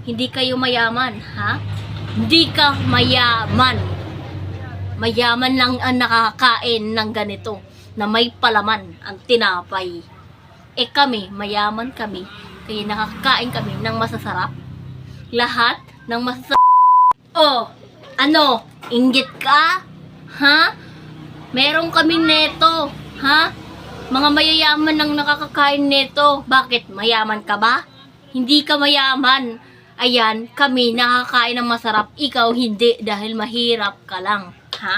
Hindi kayo mayaman, ha? Hindi ka mayaman. Mayaman lang ang nakakain ng ganito na may palaman ang tinapay. Eh kami, mayaman kami, kaya nakakain kami ng masasarap. Lahat ng masasarap. Oh, ano? Inggit ka? Ha? Meron kami neto, ha? Mga mayayaman ang nakakakain neto. Bakit? Mayaman ka ba? Hindi ka mayaman. Ayan, kami nakakain ng masarap. Ikaw hindi dahil mahirap ka lang. Ha?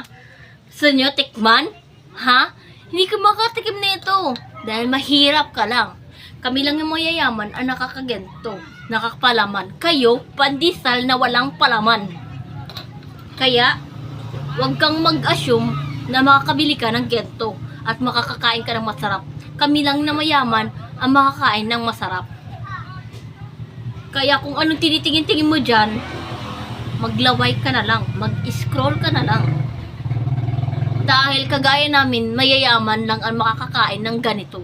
Gusto nyo tikman? Ha? Hindi ka makatikim nito dahil mahirap ka lang. Kami lang yung mayayaman ang nakakagento, nakakapalaman. Kayo, pandesal na walang palaman. Kaya, huwag kang mag-assume na makakabili ka ng gento at makakakain ka ng masarap. Kami lang na mayaman ang makakain ng masarap. Kaya kung anong tinitingin-tingin mo dyan, maglaway ka na lang, mag-scroll ka na lang. Dahil kagaya namin, mayayaman lang ang makakakain ng ganito.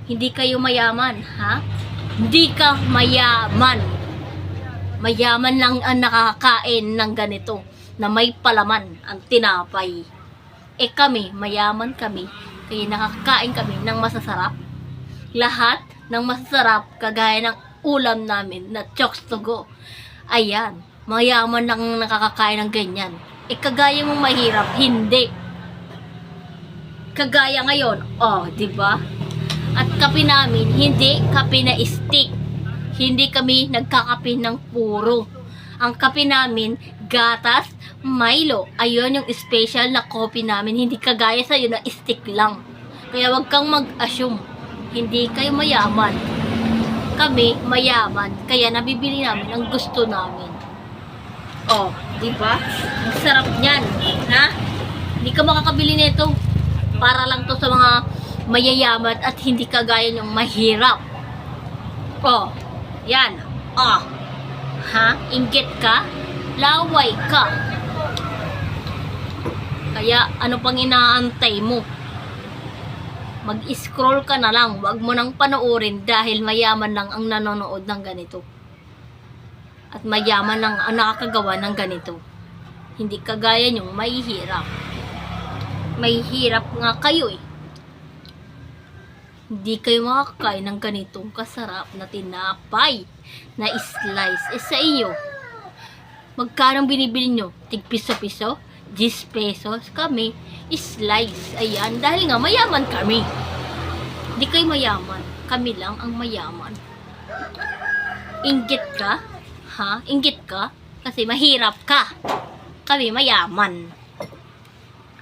Hindi kayo mayaman, ha? Hindi ka mayaman. Mayaman lang ang nakakakain ng ganito na may palaman ang tinapay. Eh kami, mayaman kami, kaya nakakain kami ng masasarap. Lahat ng masasarap, kagaya ng ulam namin na chokes to go. Ayan, mayaman lang nakakakain ng ganyan. Eh kagaya mong mahirap, hindi. Kagaya ngayon, oh, di ba? At kape namin, hindi kape na stick. Hindi kami nagkakape ng puro. Ang kape namin, gatas, Milo. Ayun yung special na coffee namin. Hindi kagaya sa'yo na stick lang. Kaya wag kang mag-assume. Hindi kayo mayaman. Kami mayaman. Kaya nabibili namin ang gusto namin. Oh, di ba? Ang sarap niyan. Ha? Hindi ka makakabili nito. Para lang to sa mga mayayaman at hindi kagaya yung mahirap. Oh, yan. Oh. Ha? Inggit ka? Laway ka. Kaya ano pang inaantay mo? Mag-scroll ka na lang. Huwag mo nang panoorin dahil mayaman lang ang nanonood ng ganito. At mayaman lang ang nakakagawa ng ganito. Hindi kagaya nyong mahihirap. Mahihirap nga kayo eh. Hindi kayo makakain ng ganitong kasarap na tinapay na slice. Eh sa iyo, magkano binibili nyo? Tig piso-piso? 10 pesos kami, slice. Ayan, dahil nga mayaman kami. Hindi kayo mayaman. Kami lang ang mayaman. Inggit ka? Ha? Inggit ka? Kasi mahirap ka. Kami mayaman.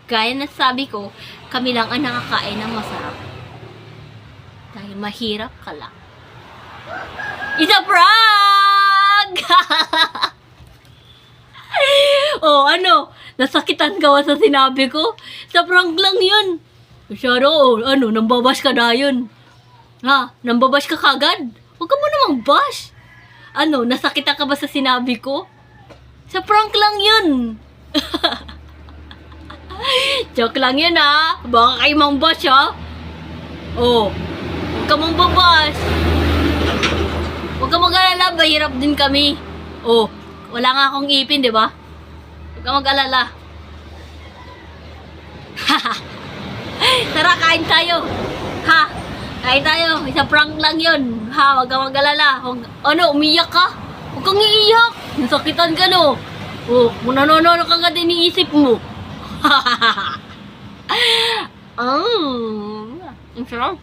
Gaya na sabi ko, kami lang ang nakakain ng masarap. Dahil mahirap ka lang. It's a prank! Oh, ano? Nasakitan ka ba sa sinabi ko? Sa prank lang yun. Masyado, ano, nambabash ka na yun. Ha? Nambabash ka kagad? Huwag ka mo namang bash. Ano, nasakitan ka ba sa sinabi ko? Sa prank lang yun. Joke lang yun, ha? Baka kayo mang bash, ha? Oh, huwag ka mong babash. Huwag ka mag-alala, mahirap din kami. Oh, wala nga akong ipin, di ba? Huwag ka mag-alala. Tara, kain tayo. Ha? Kain tayo. Isang prank lang yun. Ha? Huwag ka mag-alala. Ano, umiyak ka? Huwag kang iiyak. Nasakitan ka, no? Oh, kung nanonono ka nga din iisip mo. Ang sarap.